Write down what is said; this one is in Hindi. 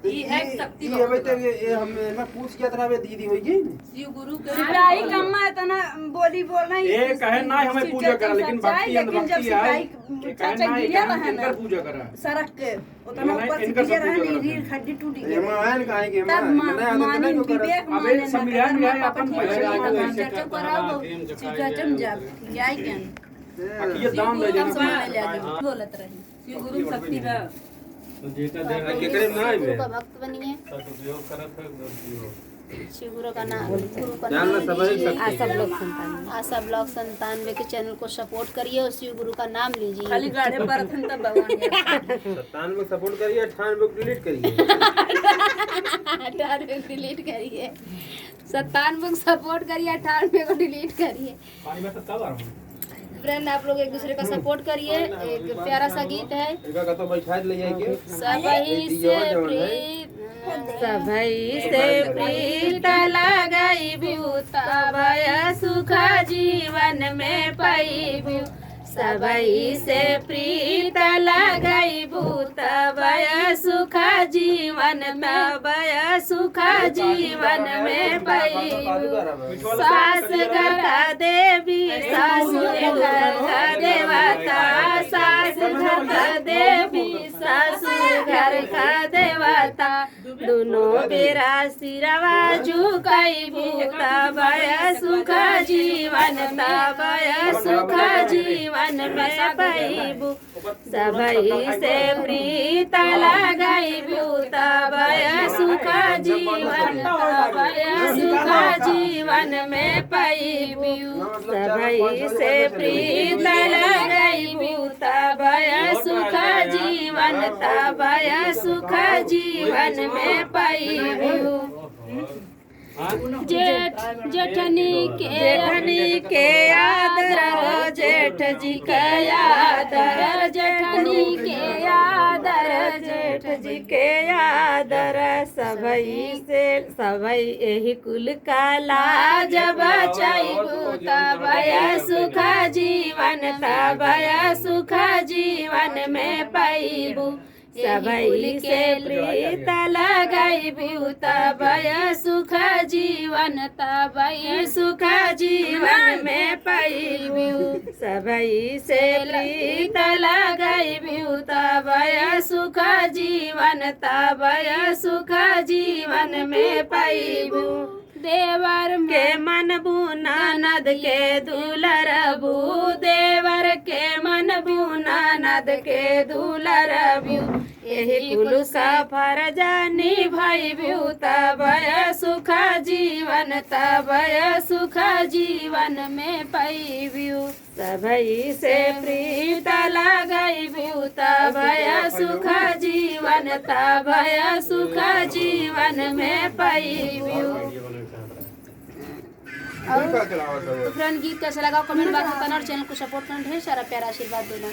ये है शक्ति ये अबे तक ये हम मैं पूछ क्या तरह दीदी होगी शिव गुरु के सिपाही कम्मा इतना बोली बोलना ये कहे ना हमें पूजा करा लेकिन भक्ति लेकिन जब भक्ति है सिपाही चाचा गिरा रहा इनकर ना पूजा करा सड़क के उतना ऊपर से इनका गिरा रहा सब नहीं पूजा रीढ़ खड्डी टूट ये गई मान काहे के तब मानी विवेक अबे माने संविधान में है अपन चर्चा कराओ सिकचम जा जाय के ये दाम दे बोलत रही शिव गुरु की शक्ति है केकरे में ना गुरु का भक्त बनिए शिव गुरु का नाम गुरु का जानना नाम सब है लीजिए। शक्ति आशा ब्लॉग 97 के चैनल को सपोर्ट करिए और शिव गुरु का नाम लीजिए। खाली गाड़े पर थन तब भगवान 97 सपोर्ट करिए 98 डिलीट करिए 98 डिलीट करिए 97 सपोर्ट करिए 98 को डिलीट करिए। पानी में सब आ रहा फ्रेंड आप लोग एक दूसरे का सपोर्ट करिए। एक प्यारा सा गीत है इनका का तो बैठा ले जाए के सबही से प्रीत लगाई भूता भय सुख जीवन में पाई सबही से प्रीत लगाई भूत भय सुख जीवन भय सुख जीवन में पाई सास घर देवी सासुर घर देवता सास घर देवी सासुर घर का देवता दोनों बेरा सिरवा झुकाई भूता भय सुख जीवन भय सुख जीवन में पाइबू सबही से प्रीत लगाई भूता भय सुख जीवन भय सुख जीवन में पाइबू सबही से प्रीत लगाई भूता भय सुख जीवन भय सुख जीवन में पाइबू जेठनी के आदर जेठ जी के आदर जेठनी के आदर जेठ जी के आदर सबई एही कुल का लाज बचाइबू तबय सुख जीवन तबय सुख जीवन में पाइबू सबई से प्रीत लगाई तबय सुख जीवन तबय सुख जीवन में पाइबू सबई से प्रीत लगाई तबय सुख जीवन तबय सुख जीवन में पाइबू देवर के मन बुना नद के दुलरबू देवर के मन बुना नद के दुलरबू यही कुल सफर जानी भाई तबय सुख जीवन तबय सुख जीवन में पाइबू सबई से प्रीत लगाई तबय सुख जीवन तबय सुख जीवन में पाइबू। और फ्रेंड गीत कैसा लगा कमेंट बॉक्स में बताना और चैनल को सपोर्ट करना। ढेर सारा प्यारा आशीर्वाद देना।